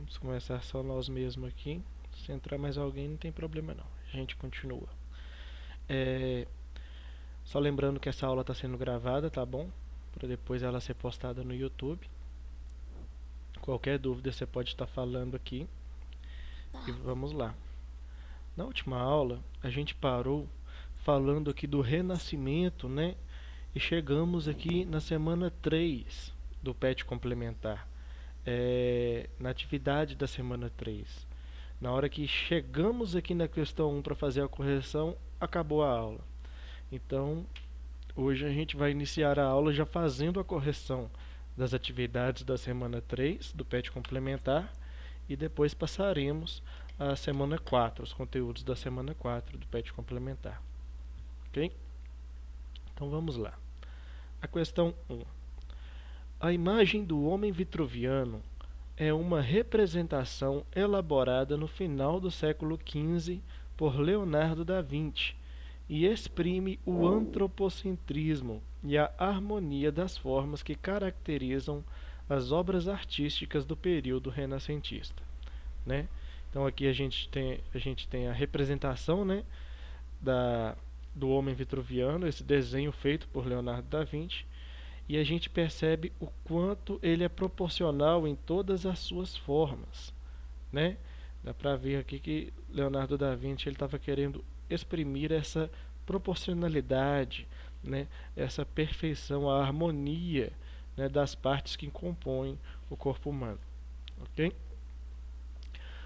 Vamos começar só nós mesmos aqui. Se entrar mais alguém, não tem problema não. A gente continua. Só lembrando que essa aula está sendo gravada, tá bom? Para depois ela ser postada no YouTube. Qualquer dúvida você pode estar falando aqui. E vamos lá. Na última aula, a gente parou falando aqui do renascimento, né? E chegamos aqui na semana 3 do PET complementar. Na atividade da semana 3. Na hora que chegamos aqui na questão 1 para fazer a correção, acabou a aula. Então, hoje a gente vai iniciar a aula já fazendo a correção das atividades da semana 3 do PET complementar e depois passaremos a semana 4, os conteúdos da semana 4 do PET complementar. Ok? Então vamos lá. A questão 1. A imagem do homem vitruviano é uma representação elaborada no final do século XV por Leonardo da Vinci e exprime o antropocentrismo e a harmonia das formas que caracterizam as obras artísticas do período renascentista, né? Então aqui a gente tem a representação, né, do homem vitruviano, esse desenho feito por Leonardo da Vinci, e a gente percebe o quanto ele é proporcional em todas as suas formas, né? Dá para ver aqui que Leonardo da Vinci estava querendo exprimir essa proporcionalidade, né? Essa perfeição, a harmonia, né, das partes que compõem o corpo humano. Ok?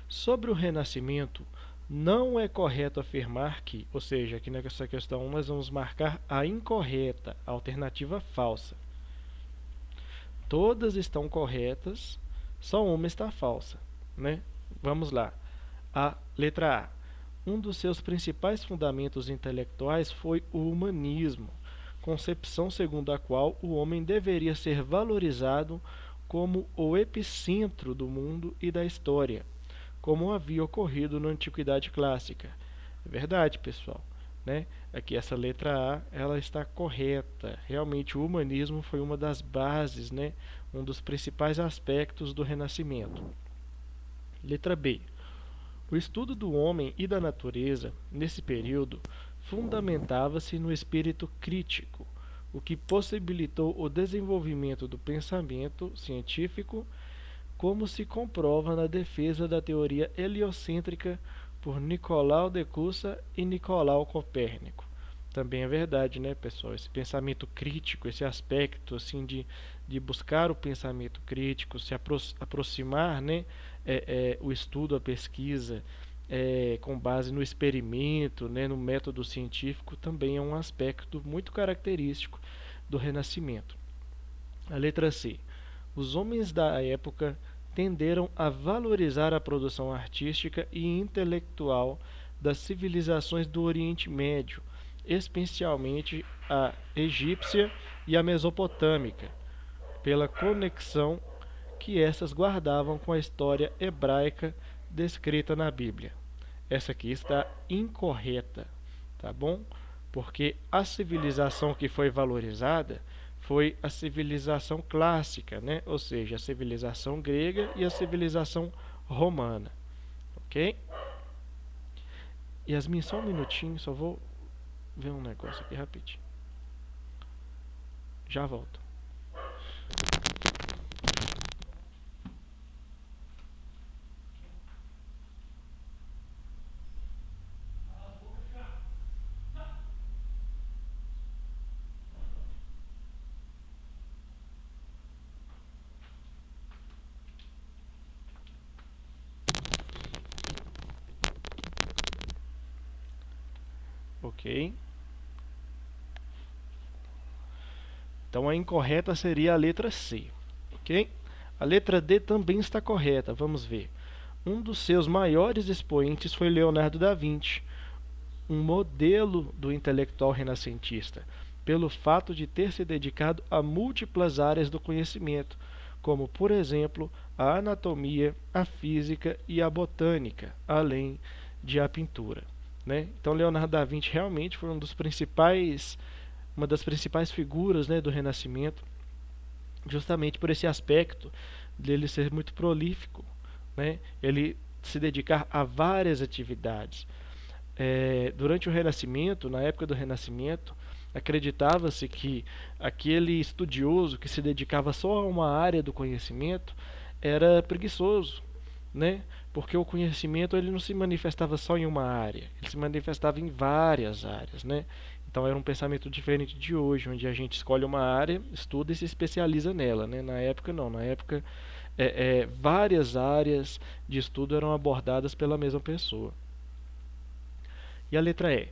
Sobre o renascimento, não é correto afirmar que, ou seja, aqui nessa questão 1 nós vamos marcar a incorreta, a alternativa falsa. Todas estão corretas, só uma está falsa, né? Vamos lá. A letra A. Um dos seus principais fundamentos intelectuais foi o humanismo, concepção segundo a qual o homem deveria ser valorizado como o epicentro do mundo e da história, como havia ocorrido na Antiguidade Clássica. É verdade, pessoal, né? Aqui essa letra A, ela está correta. Realmente o humanismo foi uma das bases, né? Um dos principais aspectos do Renascimento. Letra B. O estudo do homem e da natureza, nesse período, fundamentava-se no espírito crítico, o que possibilitou o desenvolvimento do pensamento científico, como se comprova na defesa da teoria heliocêntrica por Nicolau de Cusa e Nicolau Copérnico. Também é verdade, né, pessoal? Esse pensamento crítico, esse aspecto assim de buscar o pensamento crítico, se aproximar, né, o estudo, a pesquisa, com base no experimento, né, no método científico, também é um aspecto muito característico do Renascimento. A letra C. Os homens da época tenderam a valorizar a produção artística e intelectual das civilizações do Oriente Médio, especialmente a egípcia e a mesopotâmica, pela conexão que essas guardavam com a história hebraica descrita na Bíblia. Essa aqui está incorreta, tá bom? Porque a civilização que foi valorizada foi a civilização clássica, né? Ou seja, a civilização grega e a civilização romana, ok? Yasmin, só um minutinho, só vou ver um negócio aqui rapidinho. Já volto. Ok? Então a incorreta seria a letra C, ok? A letra D também está correta, vamos ver. Um dos seus maiores expoentes foi Leonardo da Vinci, um modelo do intelectual renascentista, pelo fato de ter se dedicado a múltiplas áreas do conhecimento, como, por exemplo, a anatomia, a física e a botânica, além de a pintura, né? Então, Leonardo da Vinci realmente foi uma das principais figuras, né, do Renascimento, justamente por esse aspecto dele ser muito prolífico né? Ele se dedicar a várias atividades. Durante o Renascimento, na época do Renascimento, acreditava-se que aquele estudioso que se dedicava só a uma área do conhecimento era preguiçoso, né? Porque o conhecimento ele não se manifestava só em uma área, ele se manifestava em várias áreas, né? Então era um pensamento diferente de hoje, onde a gente escolhe uma área, estuda e se especializa nela, né? Na época não, na época várias áreas de estudo eram abordadas pela mesma pessoa. E a letra E.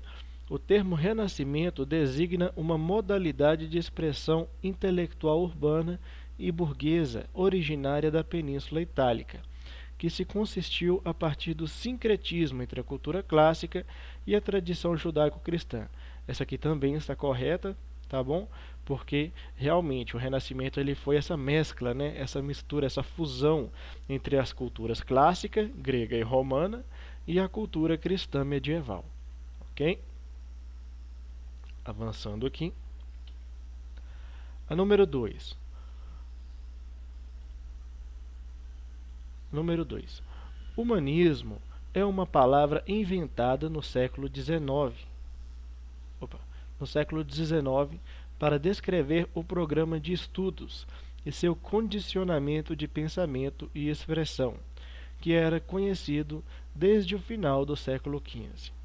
O termo renascimento designa uma modalidade de expressão intelectual urbana e burguesa originária da Península Itálica, que se consistiu a partir do sincretismo entre a cultura clássica e a tradição judaico-cristã. Essa aqui também está correta, tá bom? Porque realmente o Renascimento ele foi essa mescla, né? Essa mistura, essa fusão entre as culturas clássica, grega e romana, e a cultura cristã medieval. Ok? Avançando aqui. A número 2. Número 2. Humanismo é uma palavra inventada no século XIX. No século XIX, para descrever o programa de estudos e seu condicionamento de pensamento e expressão, que era conhecido desde o final do século XV.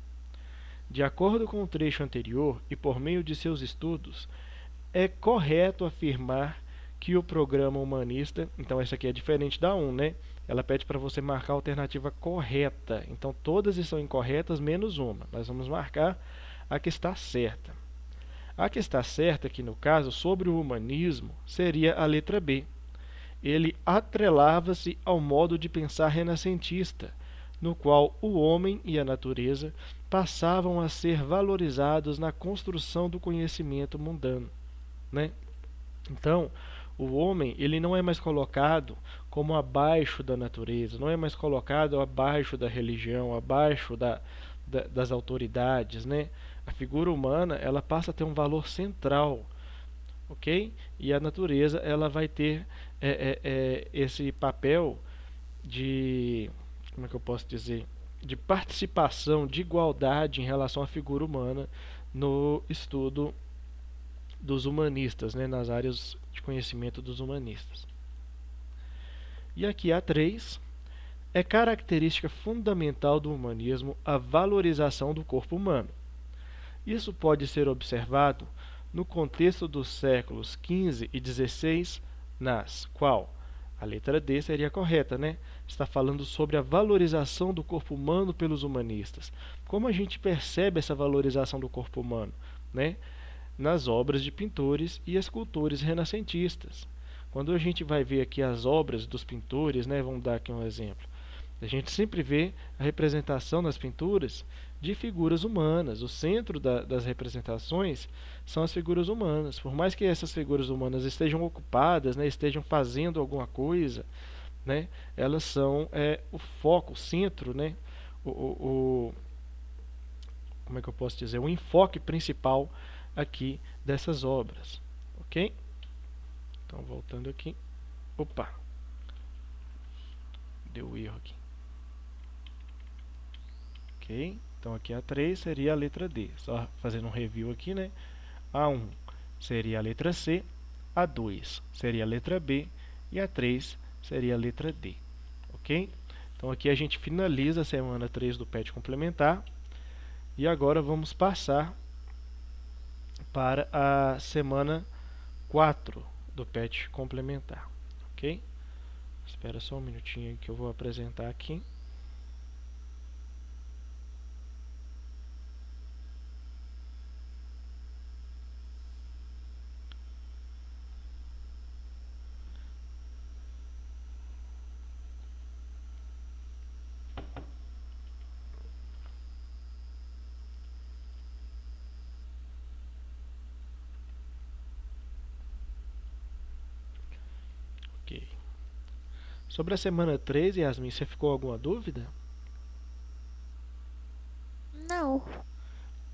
De acordo com o trecho anterior e por meio de seus estudos, é correto afirmar que o programa humanista, então essa aqui é diferente da 1, né? Ela pede para você marcar a alternativa correta. Então todas estão incorretas menos uma. Nós vamos marcar a que está certa. A que está certa aqui no caso sobre o humanismo seria a letra B. Ele atrelava-se ao modo de pensar renascentista, no qual o homem e a natureza passavam a ser valorizados na construção do conhecimento mundano, né? Então, o homem ele não é mais colocado como abaixo da natureza, não é mais colocado abaixo da religião, abaixo das autoridades, né? A figura humana ela passa a ter um valor central, ok? E a natureza ela vai ter esse papel de, como é que eu posso dizer, de participação, de igualdade em relação à figura humana no estudo dos humanistas, né, nas áreas de conhecimento dos humanistas. E aqui a 3, é característica fundamental do humanismo a valorização do corpo humano. Isso pode ser observado no contexto dos séculos XV e XVI, nas qual a letra D seria correta, né? Está falando sobre a valorização do corpo humano pelos humanistas. Como a gente percebe essa valorização do corpo humano, né? Nas obras de pintores e escultores renascentistas. Quando a gente vai ver aqui as obras dos pintores, né? Vamos dar aqui um exemplo. A gente sempre vê a representação nas pinturas de figuras humanas. O centro das representações são as figuras humanas. Por mais que essas figuras humanas estejam ocupadas, né, estejam fazendo alguma coisa, né, elas são o foco, o centro, né, como é que eu posso dizer? O enfoque principal aqui dessas obras. Ok? Então, voltando aqui. Opa! Deu erro aqui. Ok? Então aqui a 3 seria a letra D. Só fazendo um review aqui, né? A 1 seria a letra C, a 2 seria a letra B e a 3 seria a letra D. Ok? Então aqui a gente finaliza a semana 3 do PET complementar. E agora vamos passar para a semana 4 do PET complementar. Ok? Espera só um minutinho que eu vou apresentar aqui. Ok. Sobre a semana 3, Yasmin, você ficou alguma dúvida? Não.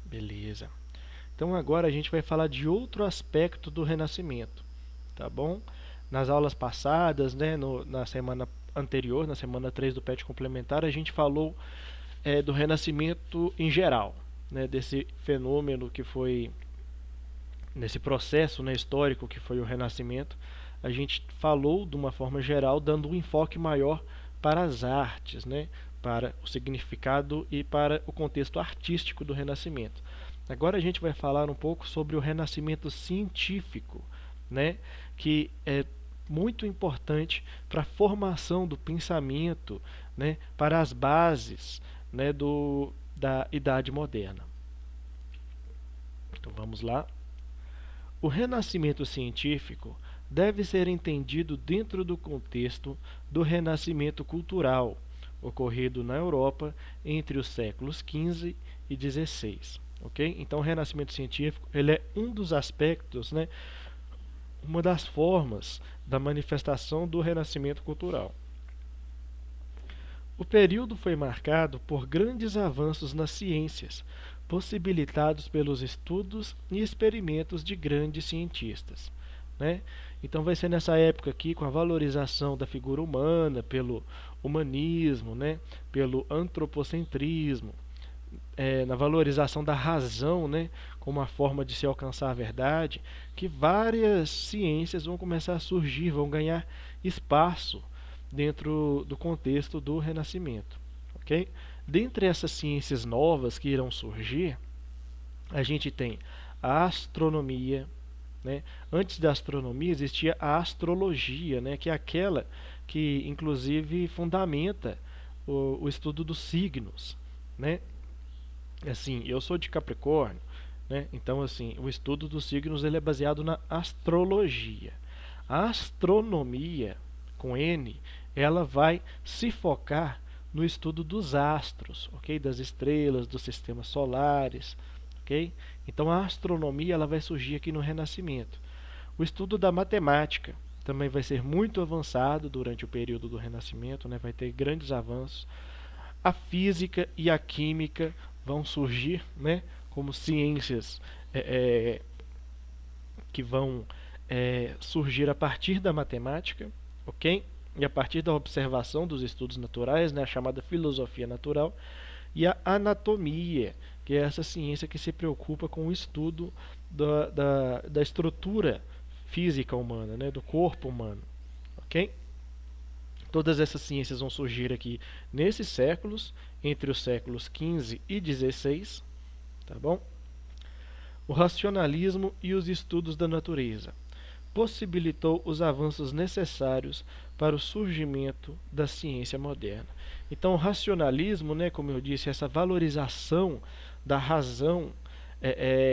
Beleza. Então agora a gente vai falar de outro aspecto do Renascimento, tá bom? Nas aulas passadas, né, na semana anterior, na semana 3 do PET complementar, a gente falou do Renascimento em geral, né, desse fenômeno que foi, nesse processo, né, histórico que foi o Renascimento. A gente falou de uma forma geral, dando um enfoque maior para as artes, né, para o significado e para o contexto artístico do Renascimento. Agora a gente vai falar um pouco sobre o Renascimento científico, né, que é muito importante para a formação do pensamento, né, para as bases, né, da Idade Moderna. Então vamos lá. O Renascimento científico deve ser entendido dentro do contexto do Renascimento cultural, ocorrido na Europa entre os séculos XV e XVI. Okay? Então, o Renascimento científico ele é um dos aspectos, né, uma das formas da manifestação do Renascimento cultural. O período foi marcado por grandes avanços nas ciências, possibilitados pelos estudos e experimentos de grandes cientistas, né? Então vai ser nessa época aqui, com a valorização da figura humana pelo humanismo, né? Pelo antropocentrismo, na valorização da razão, né? Como uma forma de se alcançar a verdade, que várias ciências vão começar a surgir, vão ganhar espaço dentro do contexto do Renascimento. Okay? Dentre essas ciências novas que irão surgir, a gente tem a astronomia, né? Antes da astronomia existia a astrologia, né? Que é aquela que inclusive fundamenta o estudo dos signos, né? Assim, eu sou de Capricórnio, né? Então assim, o estudo dos signos ele é baseado na astrologia. A astronomia, com N, ela vai se focar no estudo dos astros, ok? Das estrelas, dos sistemas solares, ok? Então a astronomia ela vai surgir aqui no Renascimento. O estudo da matemática também vai ser muito avançado durante o período do Renascimento, né? Vai ter grandes avanços. A física e a química vão surgir, né? Como ciências que vão surgir a partir da matemática, ok? E a partir da observação dos estudos naturais, né, a chamada filosofia natural, e a anatomia, que é essa ciência que se preocupa com o estudo da estrutura física humana, né, do corpo humano, ok? Todas essas ciências vão surgir aqui nesses séculos, entre os séculos XV e XVI, tá bom? O racionalismo e os estudos da natureza possibilitou os avanços necessários para o surgimento da ciência moderna. Então, o racionalismo, né, como eu disse, essa valorização da razão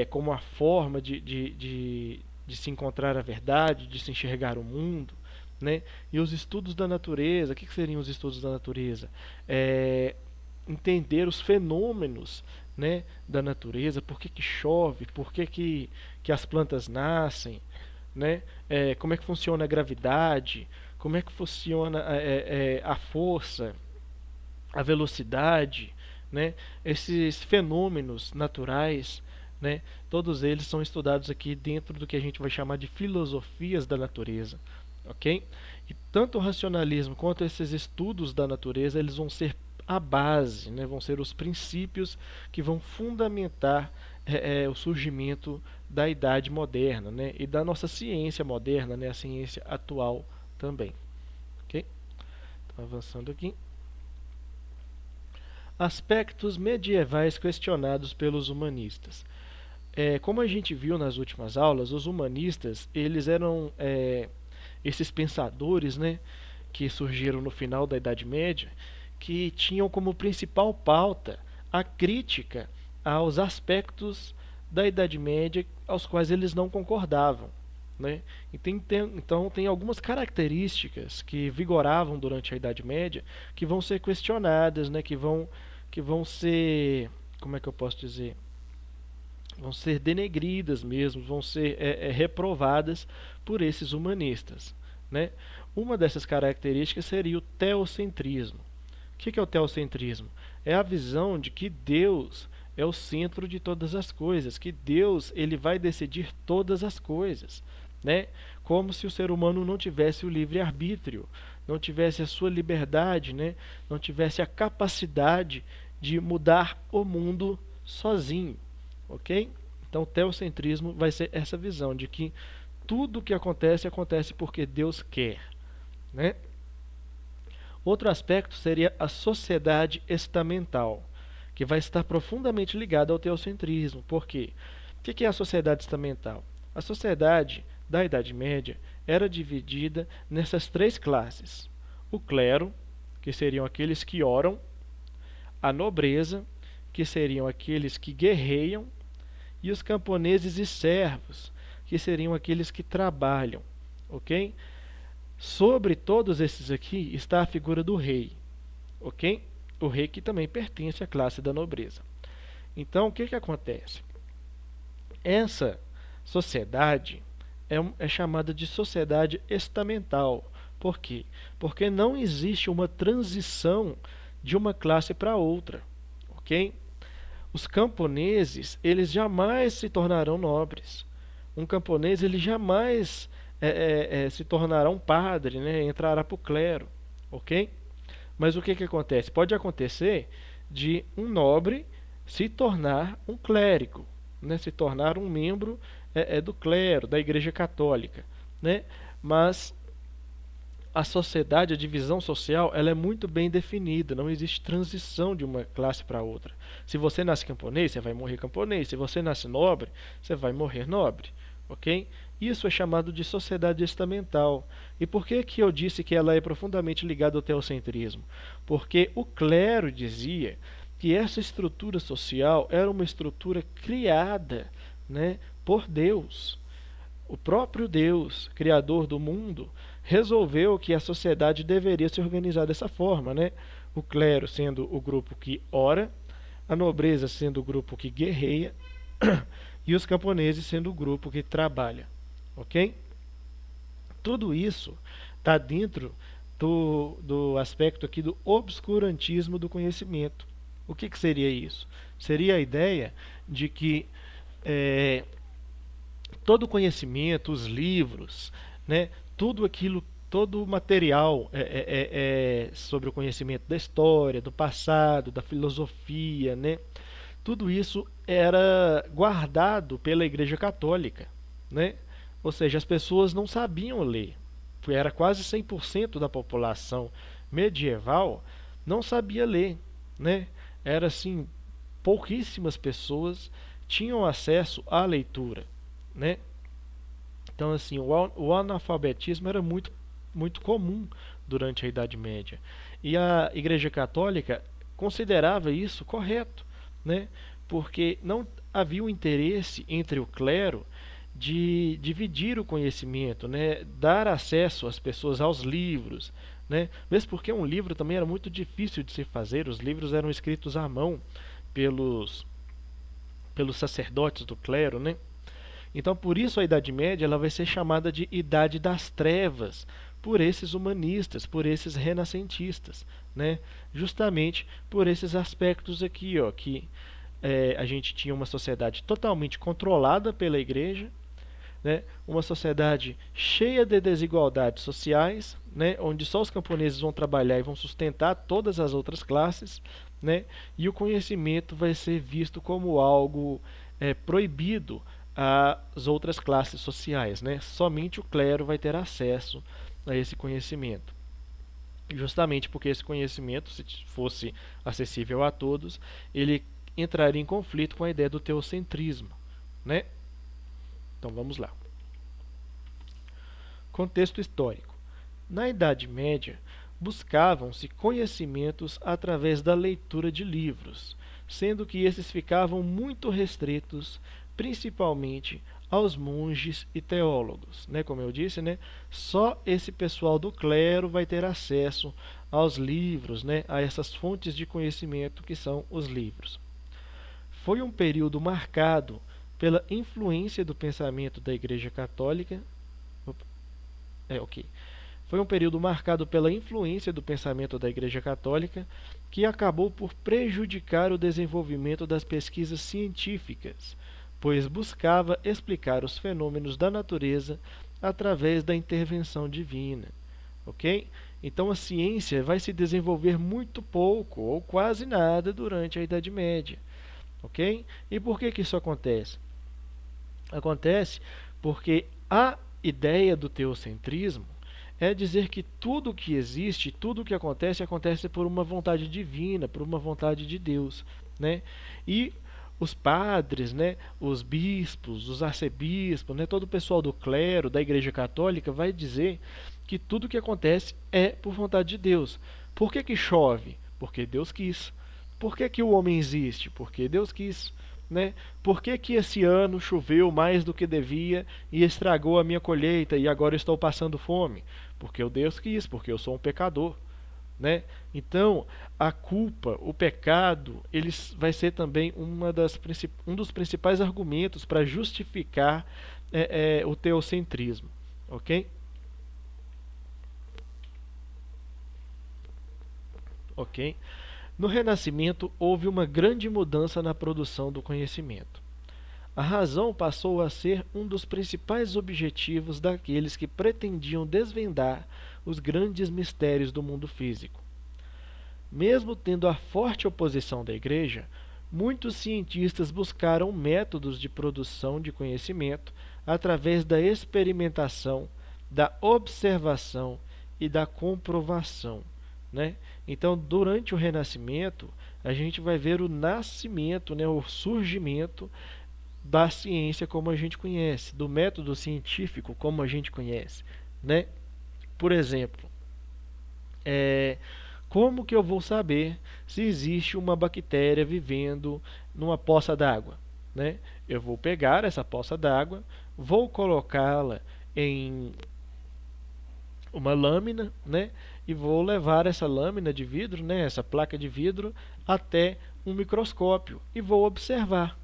como a forma de se encontrar a verdade, de se enxergar o mundo, né? E os estudos da natureza, o que seriam os estudos da natureza? Entender os fenômenos, né, da natureza, por que chove, por que as plantas nascem, né? Como é que funciona a gravidade, como é que funciona a força, a velocidade, né? Esses fenômenos naturais, né? Todos eles são estudados aqui dentro do que a gente vai chamar de filosofias da natureza, ok? E tanto o racionalismo quanto esses estudos da natureza, eles vão ser a base, né? Vão ser os princípios que vão fundamentar o surgimento da Idade Moderna, né? E da nossa ciência moderna, né? A ciência atual também. Ok? Então, avançando aqui. Aspectos medievais questionados pelos humanistas. Como a gente viu nas últimas aulas, os humanistas eles eram esses pensadores, né, que surgiram no final da Idade Média, que tinham como principal pauta a crítica aos aspectos da Idade Média aos quais eles não concordavam, né? Então tem algumas características que vigoravam durante a Idade Média que vão ser questionadas, né? Que vão ser, como é que eu posso dizer? Vão ser denegridas mesmo, vão ser reprovadas por esses humanistas, né? Uma dessas características seria o teocentrismo. O que é o teocentrismo? É a visão de que Deus é o centro de todas as coisas, que Deus ele vai decidir todas as coisas, né? Como se o ser humano não tivesse o livre-arbítrio, não tivesse a sua liberdade, né? Não tivesse a capacidade de mudar o mundo sozinho, ok? Então, o teocentrismo vai ser essa visão de que tudo o que acontece, acontece porque Deus quer, né? Outro aspecto seria a sociedade estamental, que vai estar profundamente ligada ao teocentrismo. Por quê? O que é a sociedade estamental? A sociedade da Idade Média era dividida nessas três classes: o clero, que seriam aqueles que oram; a nobreza, que seriam aqueles que guerreiam; e os camponeses e servos, que seriam aqueles que trabalham, ok? Sobre todos esses aqui está a figura do rei, ok? O rei que também pertence à classe da nobreza. Então, o que acontece? Essa sociedade é chamada de sociedade estamental. Por quê? Porque não existe uma transição de uma classe para outra, ok? Os camponeses, eles jamais se tornarão nobres. Um camponês, ele jamais se tornará um padre, né? Entrará para o clero, ok? Mas o que acontece? Pode acontecer de um nobre se tornar um clérigo, né? Se tornar um membro do clero, da Igreja Católica, né? Mas a sociedade, a divisão social, ela é muito bem definida, não existe transição de uma classe para outra. Se você nasce camponês, você vai morrer camponês. Se você nasce nobre, você vai morrer nobre, ok? Isso é chamado de sociedade estamental. E por que eu disse que ela é profundamente ligada ao teocentrismo? Porque o clero dizia que essa estrutura social era uma estrutura criada, né, por Deus. O próprio Deus, criador do mundo, resolveu que a sociedade deveria se organizar dessa forma, né? O clero sendo o grupo que ora, a nobreza sendo o grupo que guerreia e os camponeses sendo o grupo que trabalha, ok? Tudo isso está dentro do aspecto aqui do obscurantismo do conhecimento. O que seria isso? Seria a ideia de que todo o conhecimento, os livros, né, tudo aquilo, todo o material sobre o conhecimento da história, do passado, da filosofia, né, tudo isso era guardado pela Igreja Católica, né? Ou seja, as pessoas não sabiam ler. Era quase 100% da população medieval não sabia ler, né? Era assim, pouquíssimas pessoas tinham acesso à leitura, né? Então, assim, o analfabetismo era muito comum durante a Idade Média. E a Igreja Católica considerava isso correto, né? Porque não havia um interesse entre o clero de dividir o conhecimento, né? Dar acesso às pessoas aos livros, né? Mesmo porque um livro também era muito difícil de se fazer, os livros eram escritos à mão pelos sacerdotes do clero, né? Então, por isso a Idade Média ela vai ser chamada de Idade das Trevas, por esses humanistas, por esses renascentistas, né? Justamente por esses aspectos aqui, ó, que a gente tinha uma sociedade totalmente controlada pela Igreja, né? Uma sociedade cheia de desigualdades sociais, né? Onde só os camponeses vão trabalhar e vão sustentar todas as outras classes, né? E o conhecimento vai ser visto como algo proibido às outras classes sociais, né? Somente o clero vai ter acesso a esse conhecimento. Justamente porque esse conhecimento, se fosse acessível a todos, ele entraria em conflito com a ideia do teocentrismo, né? Então vamos lá. Contexto histórico. Na Idade Média, buscavam-se conhecimentos através da leitura de livros, sendo que esses ficavam muito restritos, principalmente aos monges e teólogos, né? Como eu disse, né? Só esse pessoal do clero vai ter acesso aos livros, né? A essas fontes de conhecimento que são os livros. Foi um período marcado pela influência do pensamento da Igreja Católica. Foi um período marcado pela influência do pensamento da Igreja Católica, que acabou por prejudicar o desenvolvimento das pesquisas científicas, pois buscava explicar os fenômenos da natureza através da intervenção divina. ok? Então a ciência vai se desenvolver muito pouco ou quase nada durante a Idade Média, ok? E por que isso acontece? Acontece porque a ideia do teocentrismo é dizer que tudo que existe, tudo que acontece, acontece por uma vontade divina, por uma vontade de Deus, né? E os padres, né, os bispos, os arcebispos, né, todo o pessoal do clero, da Igreja Católica, vai dizer que tudo que acontece é por vontade de Deus. Por que chove? Porque Deus quis. Por que o homem existe? Porque Deus quis. Né? Por que esse ano choveu mais do que devia e estragou a minha colheita e agora estou passando fome? Porque o Deus quis, porque eu sou um pecador. Né? Então, a culpa, o pecado, ele vai ser também um dos principais argumentos para justificar o teocentrismo. Ok? Ok? No Renascimento, houve uma grande mudança na produção do conhecimento. A razão passou a ser um dos principais objetivos daqueles que pretendiam desvendar os grandes mistérios do mundo físico. Mesmo tendo a forte oposição da Igreja, muitos cientistas buscaram métodos de produção de conhecimento através da experimentação, da observação e da comprovação. Né? Então, durante o Renascimento, a gente vai ver o nascimento, né, o surgimento da ciência como a gente conhece, do método científico como a gente conhece. Né? Por exemplo, como que eu vou saber se existe uma bactéria vivendo numa poça d'água? Né? Eu vou pegar essa poça d'água, vou colocá-la em uma lâmina, né? E vou levar essa lâmina de vidro, né? Essa placa de vidro, até um microscópio e vou observar,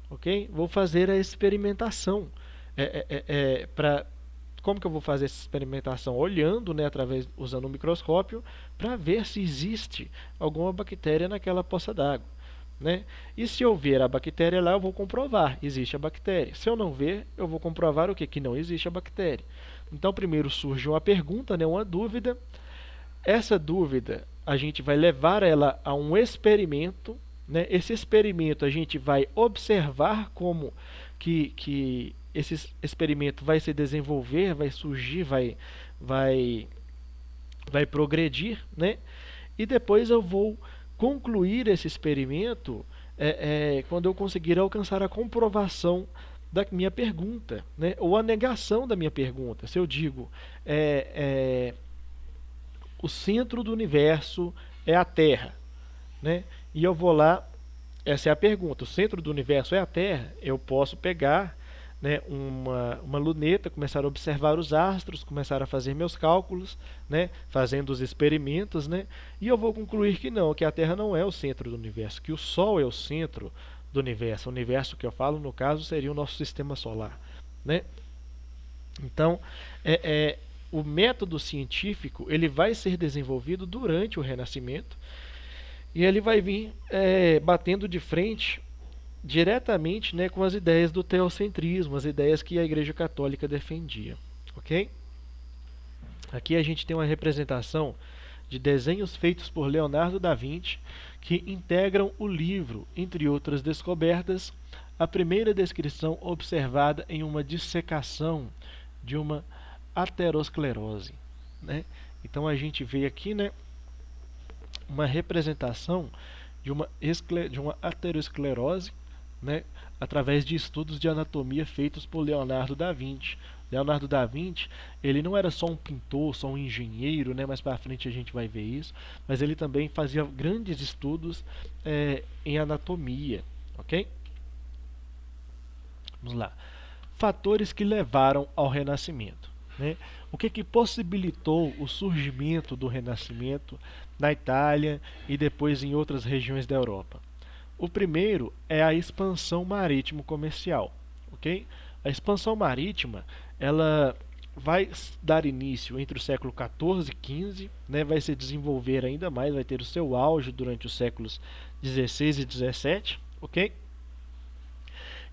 ok? Vou fazer a experimentação. Como que eu vou fazer essa experimentação? Olhando, né, usando um microscópio, para ver se existe alguma bactéria naquela poça d'água. Né? E se eu ver a bactéria lá, eu vou comprovar, existe a bactéria. Se eu não ver, eu vou comprovar o quê? Que não existe a bactéria. Então, primeiro surge uma pergunta, né, uma dúvida. Essa dúvida, a gente vai levar ela a um experimento. Né? Esse experimento, a gente vai observar como que esse experimento vai se desenvolver, vai surgir, vai progredir, né? E depois eu vou concluir esse experimento quando eu conseguir alcançar a comprovação da minha pergunta, né? Ou a negação da minha pergunta. Se eu digo o centro do universo é a Terra, né? E eu vou lá, essa é a pergunta, o centro do universo é a Terra, eu posso pegar, né, uma luneta, começar a observar os astros, começar a fazer meus cálculos, né, fazendo os experimentos, né, e eu vou concluir que não, que a Terra não é o centro do universo, que o Sol é o centro do universo. O universo que eu falo, no caso, seria o nosso sistema solar. Né? Então, o método científico ele vai ser desenvolvido durante o Renascimento e ele vai vir batendo de frente diretamente, né, com as ideias do teocentrismo, as ideias que a Igreja Católica defendia. Ok? Aqui a gente tem uma representação de desenhos feitos por Leonardo da Vinci que integram o livro, entre outras descobertas, a primeira descrição observada em uma dissecação de uma aterosclerose. Né? Então a gente vê aqui, né, uma representação de uma aterosclerose, né, através de estudos de anatomia feitos por Leonardo da Vinci. Leonardo da Vinci, ele não era só um pintor, só um engenheiro, né, mais para frente a gente vai ver isso, mas ele também fazia grandes estudos em anatomia, ok? Vamos lá. Fatores que levaram ao Renascimento. Né? O que possibilitou o surgimento do Renascimento na Itália e depois em outras regiões da Europa? O primeiro é a expansão marítimo-comercial. Okay? A expansão marítima ela vai dar início entre o século XIV e XV, né? Vai se desenvolver ainda mais, vai ter o seu auge durante os séculos XVI e XVII. Okay?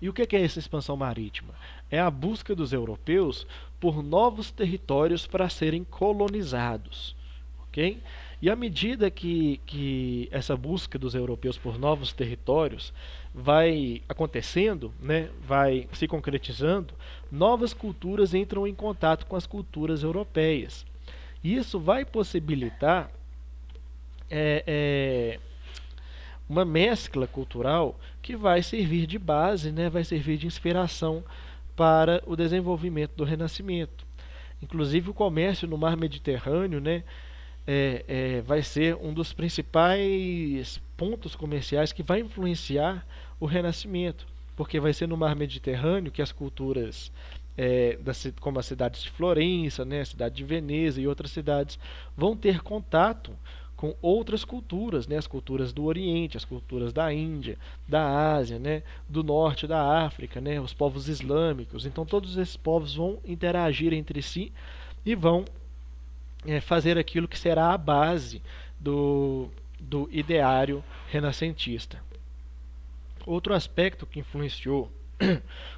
E o que é essa expansão marítima? é a busca dos europeus por novos territórios para serem colonizados, ok? E à medida que essa busca dos europeus por novos territórios vai acontecendo, né, vai se concretizando, novas culturas entram em contato com as culturas europeias. E isso vai possibilitar é, é, uma mescla cultural que vai servir de base, né, vai servir de inspiração para o desenvolvimento do Renascimento. Inclusive o comércio no mar Mediterrâneo, né, vai ser um dos principais pontos comerciais que vai influenciar o Renascimento, porque vai ser no mar Mediterrâneo que as culturas, como as cidades de Florença, né, a cidade de Veneza e outras cidades, vão ter contato com outras culturas, né, as culturas do Oriente, as culturas da Índia, da Ásia, né, do norte da África, né, os povos islâmicos. Então todos esses povos vão interagir entre si e vão fazer aquilo que será a base do ideário renascentista. Outro aspecto que influenciou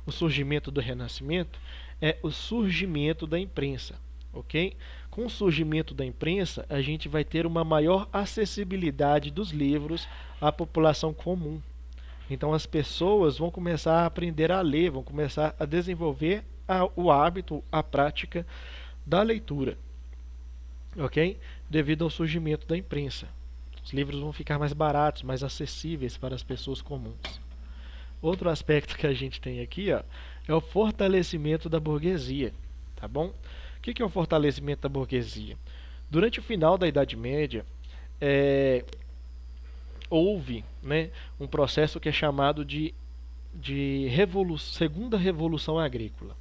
o surgimento do Renascimento é o surgimento da imprensa, ok? Com o surgimento da imprensa, a gente vai ter uma maior acessibilidade dos livros à população comum. Então as pessoas vão começar a aprender a ler, vão começar a desenvolver o hábito, a prática da leitura, ok? Devido ao surgimento da imprensa. Os livros vão ficar mais baratos, mais acessíveis para as pessoas comuns. Outro aspecto que a gente tem aqui, ó, é o fortalecimento da burguesia, tá bom? O que é o fortalecimento da burguesia? Durante o final da Idade Média, houve, né, um processo que é chamado de Segunda Revolução Agrícola,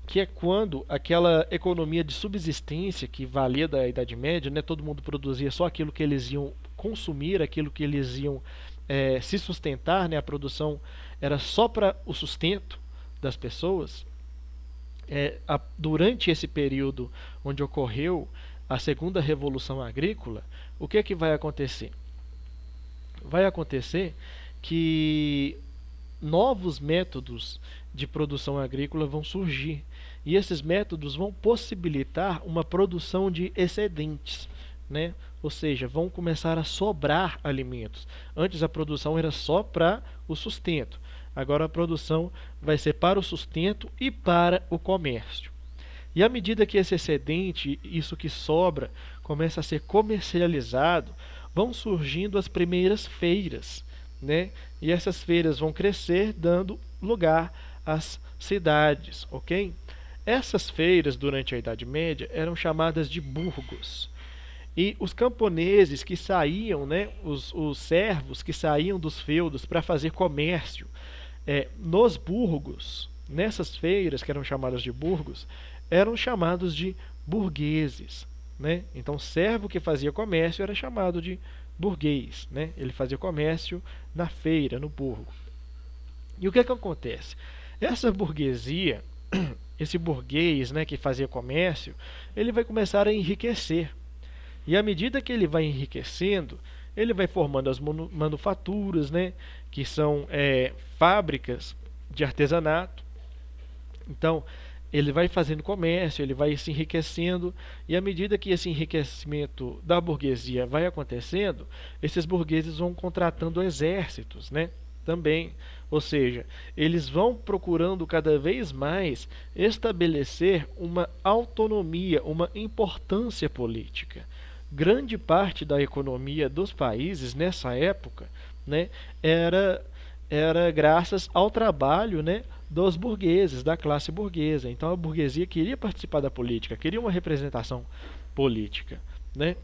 que é quando aquela economia de subsistência que valia da Idade Média, né, todo mundo produzia só aquilo que eles iam consumir, aquilo que eles iam se sustentar, né, a produção era só para o sustento das pessoas. Durante esse período onde ocorreu a Segunda Revolução Agrícola, o que vai acontecer? Vai acontecer que novos métodos de produção agrícola vão surgir. E esses métodos vão possibilitar uma produção de excedentes, né? Ou seja, vão começar a sobrar alimentos. Antes a produção era só para o sustento. Agora a produção vai ser para o sustento e para o comércio. E à medida que esse excedente, isso que sobra, começa a ser comercializado, vão surgindo as primeiras feiras, né? E essas feiras vão crescer, dando lugar às cidades, ok? Essas feiras, durante a Idade Média, eram chamadas de burgos. E os camponeses que saíam, né, os servos que saíam dos feudos para fazer comércio nos burgos, nessas feiras que eram chamadas de burgos, eram chamados de burgueses, né? Então, servo que fazia comércio era chamado de burguês, né? Ele fazia comércio na feira, no burgo. E o que acontece? Essa burguesia, esse burguês, né, que fazia comércio, ele vai começar a enriquecer. E à medida que ele vai enriquecendo, ele vai formando as manufaturas, né, que são fábricas de artesanato. Então, ele vai fazendo comércio, ele vai se enriquecendo, e à medida que esse enriquecimento da burguesia vai acontecendo, esses burgueses vão contratando exércitos, né? Também, ou seja, eles vão procurando cada vez mais estabelecer uma autonomia, uma importância política. Grande parte da economia dos países nessa época, né, era graças ao trabalho, né, dos burgueses, da classe burguesa. Então a burguesia queria participar da política, queria uma representação política, né?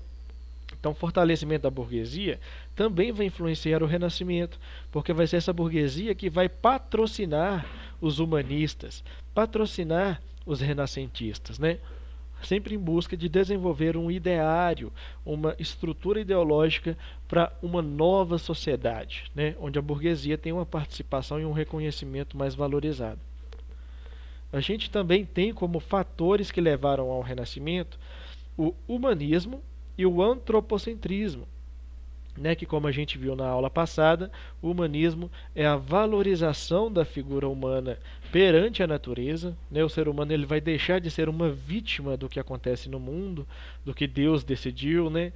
Então o fortalecimento da burguesia também vai influenciar o Renascimento, porque vai ser essa burguesia que vai patrocinar os humanistas, patrocinar os renascentistas, né? Sempre em busca de desenvolver um ideário, uma estrutura ideológica para uma nova sociedade, né? Onde a burguesia tem uma participação e um reconhecimento mais valorizado. A gente também tem como fatores que levaram ao Renascimento o humanismo e o antropocentrismo. né, que como a gente viu na aula passada, o humanismo é a valorização da figura humana perante a natureza, né? O ser humano ele vai deixar de ser uma vítima do que acontece no mundo, do que Deus decidiu, né?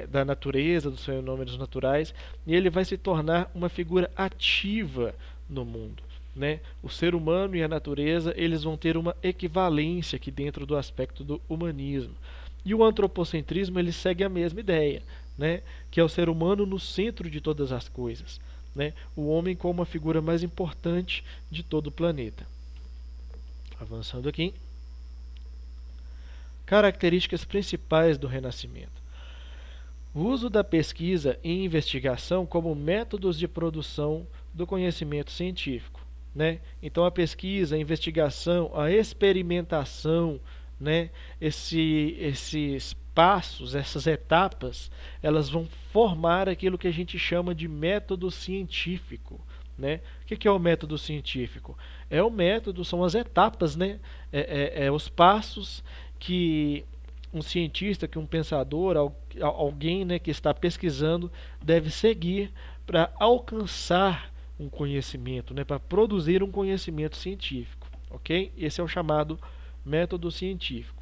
Da natureza, dos fenômenos naturais, e ele vai se tornar uma figura ativa no mundo. Né? O ser humano e a natureza eles vão ter uma equivalência aqui dentro do aspecto do humanismo. E o antropocentrismo ele segue a mesma ideia, né? Que é o ser humano no centro de todas as coisas, né? O homem como a figura mais importante de todo o planeta. Avançando aqui. Características principais do Renascimento. O uso da pesquisa e investigação como métodos de produção do conhecimento científico. Né? Então, a pesquisa, a investigação, a experimentação, né? Esses passos, essas etapas, elas vão formar aquilo que a gente chama de método científico. Né? O que é o método científico? É o método, são as etapas, né? Os passos que um cientista, que um pensador, alguém, né, que está pesquisando deve seguir para alcançar um conhecimento, né, para produzir um conhecimento científico, ok? Esse é o chamado método científico.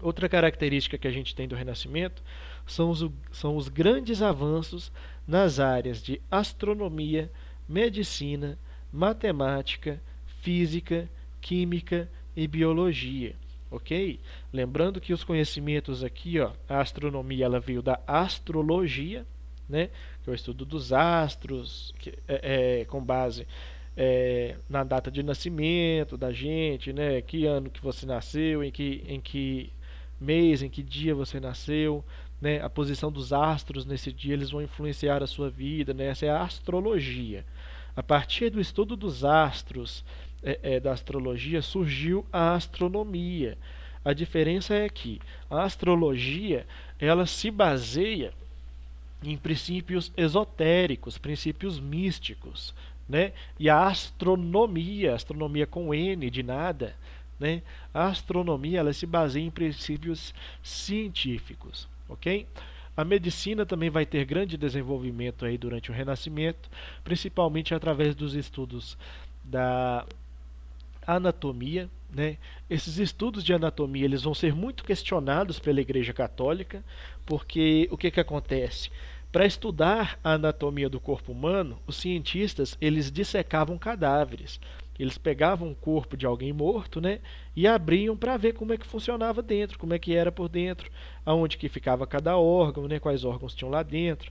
Outra característica que a gente tem do Renascimento são os grandes avanços nas áreas de astronomia, medicina, matemática, física, química e biologia. Ok? Lembrando que os conhecimentos aqui, ó, a astronomia ela veio da astrologia, né, que é o estudo dos astros, com base na data de nascimento da gente, né, que ano que você nasceu, em que mês, em que dia você nasceu, né, a posição dos astros nesse dia, eles vão influenciar a sua vida, né, essa é a astrologia. A partir do estudo dos astros, da astrologia, surgiu a astronomia. A diferença é que a astrologia ela se baseia em princípios esotéricos, princípios místicos, né? E a astronomia com N de nada, né? A astronomia ela se baseia em princípios científicos, ok? A medicina também vai ter grande desenvolvimento aí durante o Renascimento, principalmente através dos estudos da anatomia, né? Esses estudos de anatomia eles vão ser muito questionados pela Igreja Católica, porque o que acontece? Para estudar a anatomia do corpo humano, os cientistas eles dissecavam cadáveres. Eles pegavam o corpo de alguém morto, né, e abriam para ver como é que funcionava dentro, como é que era por dentro, aonde que ficava cada órgão, né, quais órgãos tinham lá dentro,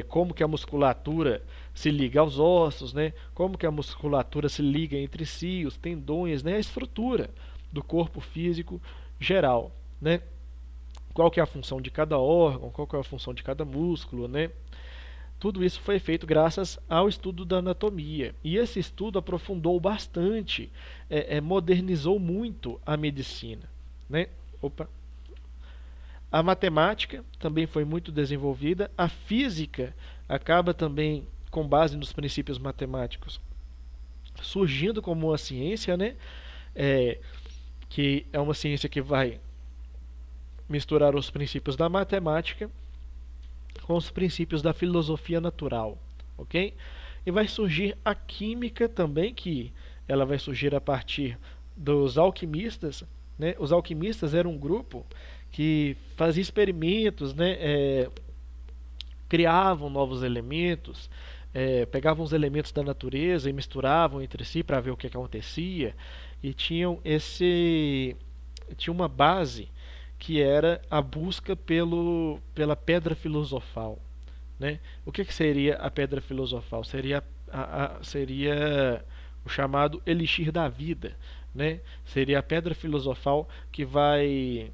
como que a musculatura se liga aos ossos, né, como que a musculatura se liga entre si, os tendões, né, a estrutura do corpo físico geral, né, qual que é a função de cada órgão, qual que é a função de cada músculo, né. Tudo isso foi feito graças ao estudo da anatomia. E esse estudo aprofundou bastante, modernizou muito a medicina. Né? Opa. A matemática também foi muito desenvolvida. A física acaba também, com base nos princípios matemáticos, surgindo como uma ciência, né? Que é uma ciência que vai misturar os princípios da matemática com os princípios da filosofia natural, ok? E vai surgir a química também, que ela vai surgir a partir dos alquimistas, né? Os alquimistas eram um grupo que fazia experimentos, né? Criavam novos elementos, pegavam os elementos da natureza e misturavam entre si para ver o que acontecia, e tinha uma base que era a busca pela pedra filosofal. Né? O que seria a pedra filosofal? Seria o chamado elixir da vida. Né? Seria a pedra filosofal que vai...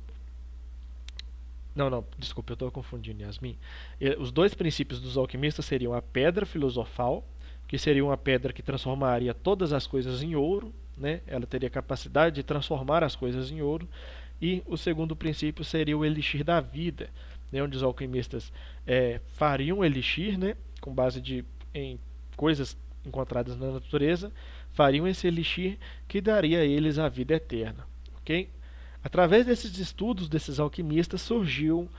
Não, desculpa, eu estou confundindo, Yasmin. Os dois princípios dos alquimistas seriam a pedra filosofal, que seria uma pedra que transformaria todas as coisas em ouro, né? Ela teria capacidade de transformar as coisas em ouro. E o segundo princípio seria o elixir da vida, né, onde os alquimistas fariam um elixir, né, com base em coisas encontradas na natureza, fariam esse elixir que daria a eles a vida eterna. Okay? Através desses estudos desses alquimistas surgiu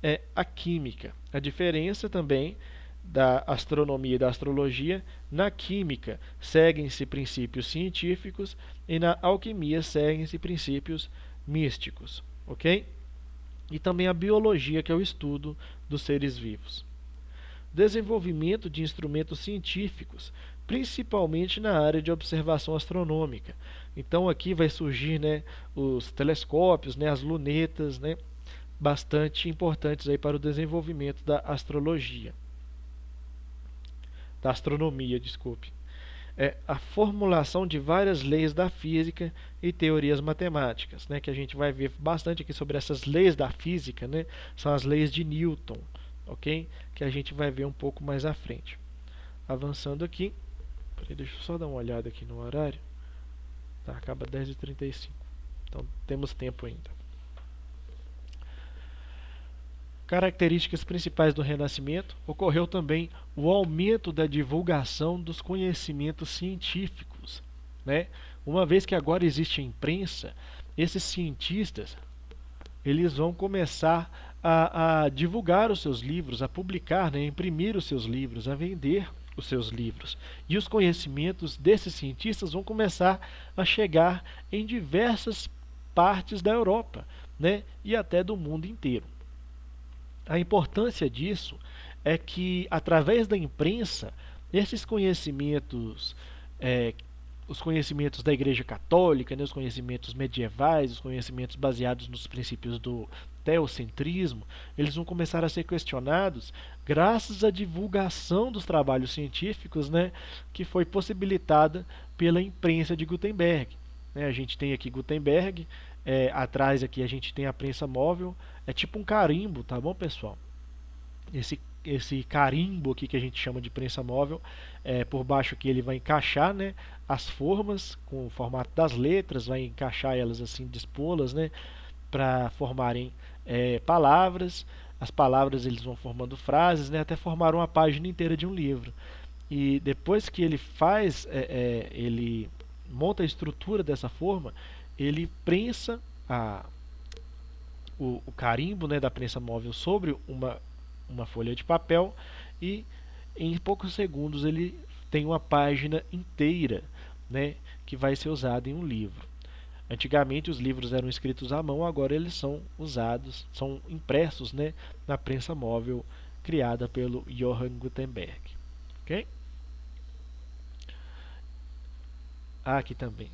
é a química. A diferença também da astronomia e da astrologia: na química seguem-se princípios científicos e na alquimia seguem-se princípios místicos, ok? E também a biologia, que é o estudo dos seres vivos. Desenvolvimento de instrumentos científicos, principalmente na área de observação astronômica. Então aqui vai surgir, né, os telescópios, né, as lunetas, né, bastante importantes aí para o desenvolvimento da astrologia. Da astronomia, desculpe. A formulação de várias leis da física e teorias matemáticas, né, que a gente vai ver bastante aqui sobre essas leis da física, né, são as leis de Newton, ok? Que a gente vai ver um pouco mais à frente. Avançando aqui, peraí, deixa eu só dar uma olhada aqui no horário. Tá, acaba 10h35, então temos tempo ainda. Características principais do Renascimento: ocorreu também o aumento da divulgação dos conhecimentos científicos, né? Uma vez que agora existe a imprensa, esses cientistas eles vão começar a divulgar os seus livros, a publicar, né, a imprimir os seus livros, a vender os seus livros. E os conhecimentos desses cientistas vão começar a chegar em diversas partes da Europa, né, e até do mundo inteiro. A importância disso é que, através da imprensa, esses conhecimentos, os conhecimentos da Igreja Católica, né, os conhecimentos medievais, os conhecimentos baseados nos princípios do teocentrismo, eles vão começar a ser questionados graças à divulgação dos trabalhos científicos, né, que foi possibilitada pela imprensa de Gutenberg. A gente tem aqui Gutenberg, atrás aqui a gente tem a prensa móvel, é tipo um carimbo, tá bom, pessoal? Esse carimbo aqui que a gente chama de prensa móvel, por baixo aqui ele vai encaixar, né, as formas com o formato das letras, vai encaixar elas assim, dispô-las, né, para formarem palavras. As palavras eles vão formando frases, né, até formar uma página inteira de um livro. E depois que ele faz, ele monta a estrutura dessa forma, ele prensa o carimbo, né, da prensa móvel sobre uma folha de papel, e em poucos segundos ele tem uma página inteira, né, que vai ser usada em um livro. Antigamente os livros eram escritos à mão, agora eles são usados, são impressos, né, na prensa móvel criada pelo Johann Gutenberg. Ok? Aqui também.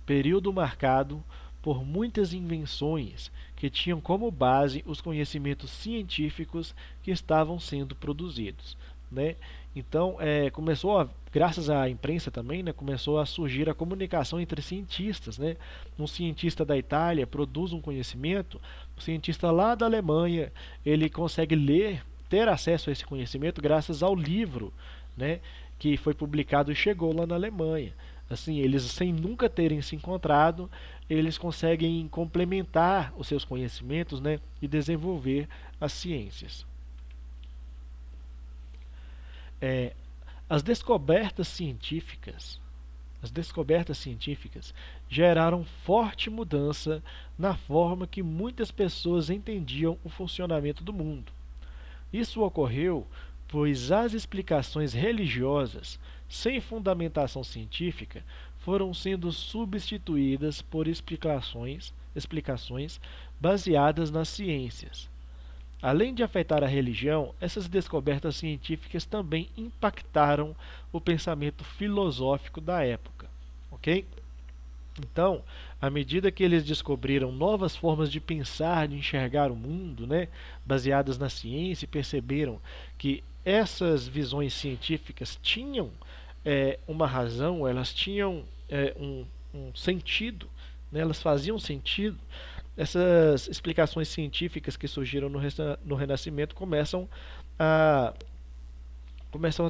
Período marcado por muitas invenções que tinham como base os conhecimentos científicos que estavam sendo produzidos, né? Então, graças à imprensa também, né, começou a surgir a comunicação entre cientistas, né? Um cientista da Itália produz um conhecimento, o cientista lá da Alemanha, ele consegue ter acesso a esse conhecimento graças ao livro, né, que foi publicado e chegou lá na Alemanha. Assim, eles, sem nunca terem se encontrado, eles conseguem complementar os seus conhecimentos, né, e desenvolver as ciências. As descobertas científicas geraram forte mudança na forma que muitas pessoas entendiam o funcionamento do mundo. Isso ocorreu pois as explicações religiosas, sem fundamentação científica, foram sendo substituídas por explicações baseadas nas ciências. Além de afetar a religião, essas descobertas científicas também impactaram o pensamento filosófico da época. Ok? Então, à medida que eles descobriram novas formas de pensar, de enxergar o mundo, né, baseadas na ciência, e perceberam que essas visões científicas tinham uma razão, elas tinham um sentido, né, elas faziam sentido. Essas explicações científicas que surgiram no Renascimento começam a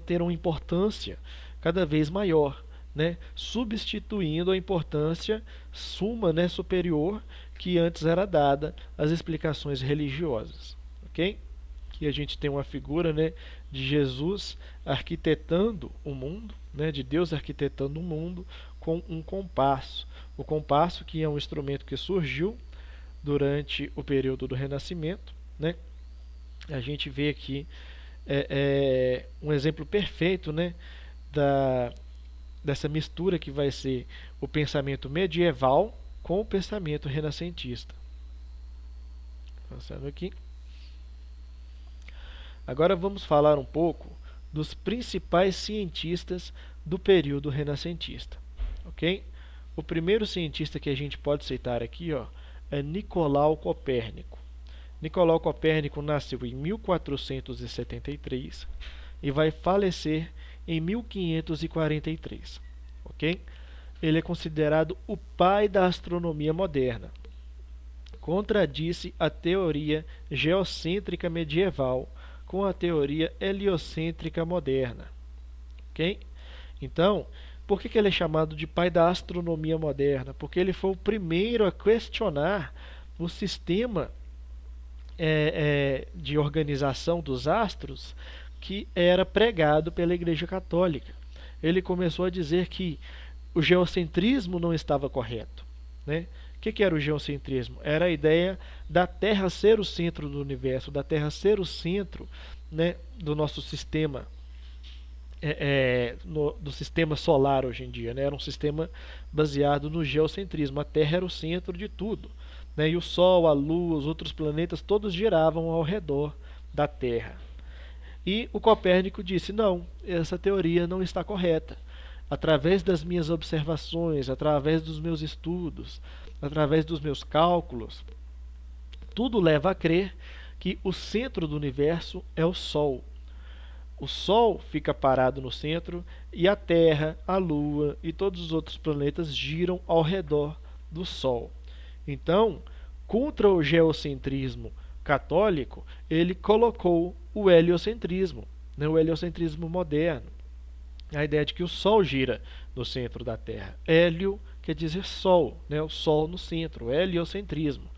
ter uma importância cada vez maior, né, substituindo a importância suma, né, superior que antes era dada às explicações religiosas. Ok? Aqui a gente tem uma figura, né, de Jesus arquitetando o mundo, né, de Deus arquitetando o mundo com um compasso. O compasso, que é um instrumento que surgiu durante o período do Renascimento, né? A gente vê aqui um exemplo perfeito, né, dessa mistura que vai ser o pensamento medieval com o pensamento renascentista. Passando aqui. Agora vamos falar um pouco dos principais cientistas do período renascentista, ok? O primeiro cientista que a gente pode citar aqui, ó, é Nicolau Copérnico. Nicolau Copérnico nasceu em 1473 e vai falecer em 1543, ok? Ele é considerado o pai da astronomia moderna. Contradisse a teoria geocêntrica medieval com a teoria heliocêntrica moderna, ok? Então, por que ele é chamado de pai da astronomia moderna? Porque ele foi o primeiro a questionar o sistema de organização dos astros que era pregado pela Igreja Católica. Ele começou a dizer que o geocentrismo não estava correto, né? O que era o geocentrismo? Era a ideia da Terra ser o centro do universo, da Terra ser o centro, né, do nosso sistema, do sistema solar hoje em dia, né? Era um sistema baseado no geocentrismo. A Terra era o centro de tudo, né? E o Sol, a Lua, os outros planetas, todos giravam ao redor da Terra. E o Copérnico disse, não, essa teoria não está correta. Através das minhas observações, através dos meus estudos, através dos meus cálculos, tudo leva a crer que o centro do universo é o Sol. O Sol fica parado no centro e a Terra, a Lua e todos os outros planetas giram ao redor do Sol. Então, contra o geocentrismo católico, ele colocou o heliocentrismo, né, o heliocentrismo moderno. A ideia de que o Sol gira no centro da Terra. Hélio quer dizer Sol, né, o Sol no centro, heliocentrismo.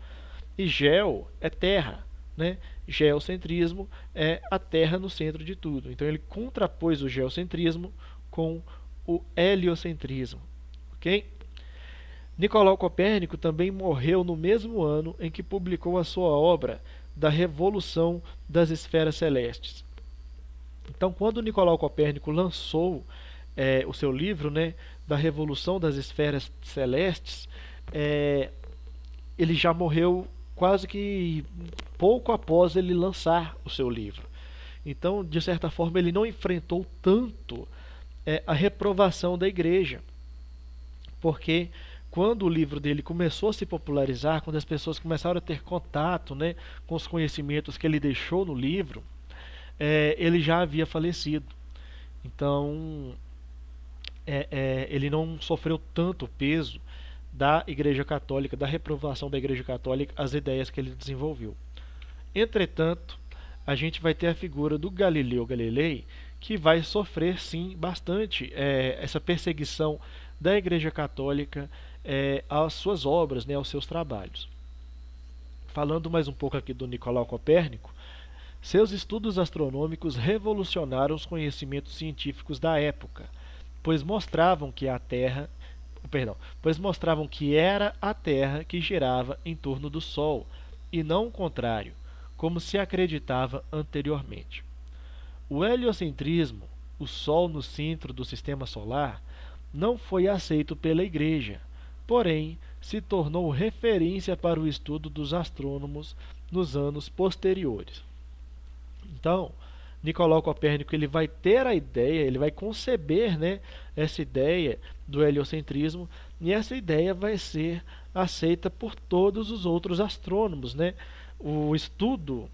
E geo é terra, né? Geocentrismo é a Terra no centro de tudo. Então ele contrapôs o geocentrismo com o heliocentrismo, ok? Nicolau Copérnico também morreu no mesmo ano em que publicou a sua obra da Revolução das Esferas Celestes. Então, quando Nicolau Copérnico lançou o seu livro, né, da Revolução das Esferas Celestes, ele já morreu quase que pouco após ele lançar o seu livro. Então, de certa forma, ele não enfrentou tanto a reprovação da igreja, porque quando o livro dele começou a se popularizar, quando as pessoas começaram a ter contato, né, com os conhecimentos que ele deixou no livro, ele já havia falecido. Então, ele não sofreu tanto peso da Igreja Católica, da reprovação da Igreja Católica, as ideias que ele desenvolveu. Entretanto, a gente vai ter a figura do Galileu Galilei, que vai sofrer sim bastante essa perseguição da Igreja Católica às suas obras, né, aos seus trabalhos. Falando mais um pouco aqui do Nicolau Copérnico, seus estudos astronômicos revolucionaram os conhecimentos científicos da época, pois mostravam que era a Terra que girava em torno do Sol, e não o contrário, como se acreditava anteriormente. O heliocentrismo, o Sol no centro do sistema solar, não foi aceito pela Igreja, porém se tornou referência para o estudo dos astrônomos nos anos posteriores. Então, Nicolau Copérnico ele vai ter a ideia, ele vai conceber, né, essa ideia do heliocentrismo, e essa ideia vai ser aceita por todos os outros astrônomos, né? O estudo,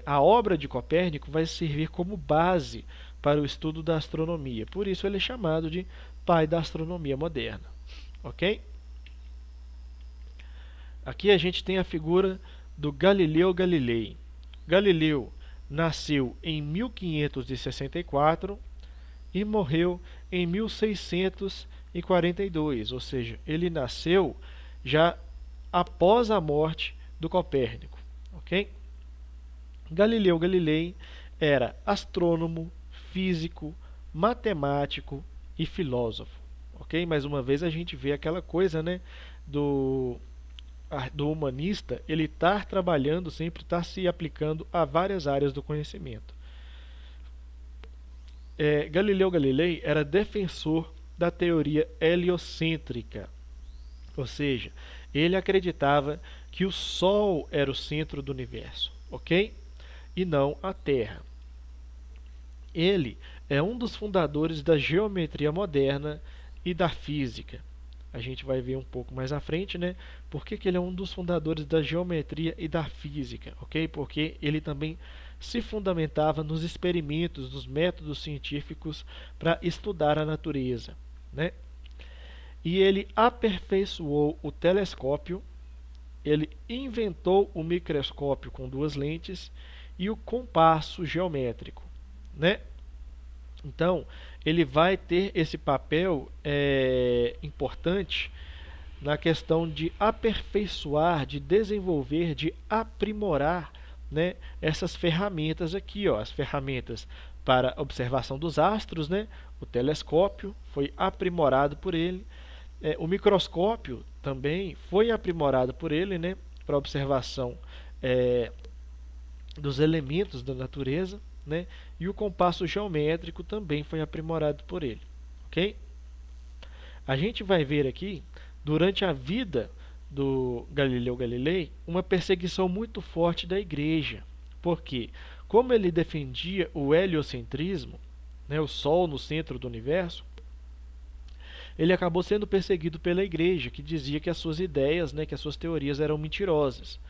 a obra de Copérnico vai servir como base para o estudo da astronomia. Por isso ele é chamado de pai da astronomia moderna, ok? Aqui a gente tem a figura do Galileu Galilei. Galileu nasceu em 1564 e morreu em 1642, ou seja, ele nasceu já após a morte do Copérnico, ok? Galileu Galilei era astrônomo, físico, matemático e filósofo, ok? Mais uma vez a gente vê aquela coisa, né, do humanista, ele está trabalhando, sempre está se aplicando a várias áreas do conhecimento. Galileu Galilei era defensor da teoria heliocêntrica, ou seja, ele acreditava que o Sol era o centro do universo, ok? E não a Terra. Ele é um dos fundadores da geometria moderna e da física. A gente vai ver um pouco mais à frente, né? Por que ele é um dos fundadores da geometria e da física, ok? Porque ele também se fundamentava nos experimentos, nos métodos científicos para estudar a natureza, né? E ele aperfeiçoou o telescópio, ele inventou o microscópio com duas lentes e o compasso geométrico, né? Então, ele vai ter esse papel importante na questão de aperfeiçoar, de desenvolver, de aprimorar, né, essas ferramentas aqui, ó, as ferramentas para observação dos astros, né, o telescópio foi aprimorado por ele, o microscópio também foi aprimorado por ele, né, para observação dos elementos da natureza, né, e o compasso geométrico também foi aprimorado por ele, ok? A gente vai ver aqui, durante a vida do Galileu Galilei, uma perseguição muito forte da igreja. Porque, como ele defendia o heliocentrismo, né, o Sol no centro do universo, ele acabou sendo perseguido pela igreja, que dizia que as suas ideias, né, que as suas teorias eram mentirosas.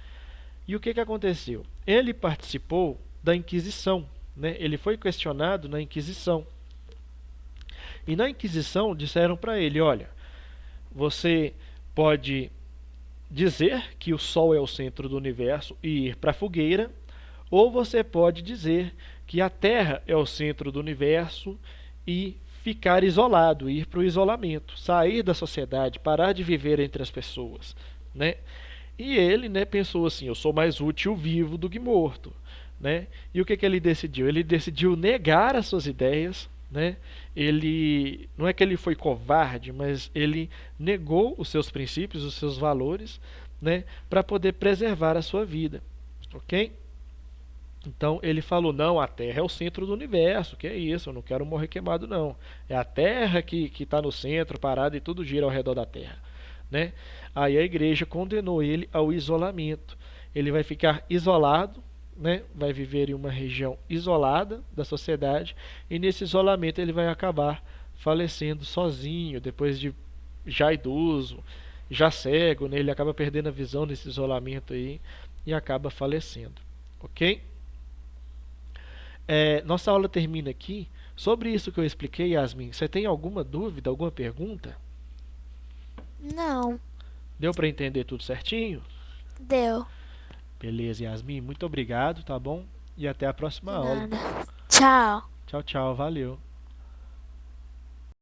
E o que aconteceu? Ele participou da Inquisição, né? Ele foi questionado na Inquisição. E na Inquisição disseram para ele, olha, você pode dizer que o Sol é o centro do universo e ir para a fogueira, ou você pode dizer que a Terra é o centro do universo e ficar isolado, ir para o isolamento, sair da sociedade, parar de viver entre as pessoas, né? E ele, né, pensou assim, eu sou mais útil vivo do que morto, né? E o que ele decidiu? Ele decidiu negar as suas ideias, né? Ele não é que ele foi covarde, mas ele negou os seus princípios, os seus valores, né, para poder preservar a sua vida, ok? Então ele falou, não, a Terra é o centro do universo, que é isso, eu não quero morrer queimado não. É a Terra que está no centro, parada, e tudo gira ao redor da Terra, né? Aí a igreja condenou ele ao isolamento. Ele vai ficar isolado, né? Vai viver em uma região isolada da sociedade, e nesse isolamento ele vai acabar falecendo sozinho, depois de já idoso, já cego, né? Ele acaba perdendo a visão nesse isolamento aí e acaba falecendo, ok? Nossa aula termina aqui. Sobre isso que eu expliquei, Yasmin, você tem alguma dúvida, alguma pergunta? Não, Deu para entender tudo certinho? deu. Beleza, Yasmin, muito obrigado, tá bom? E até a próxima De aula. nada. Tchau. Tchau, tchau, valeu.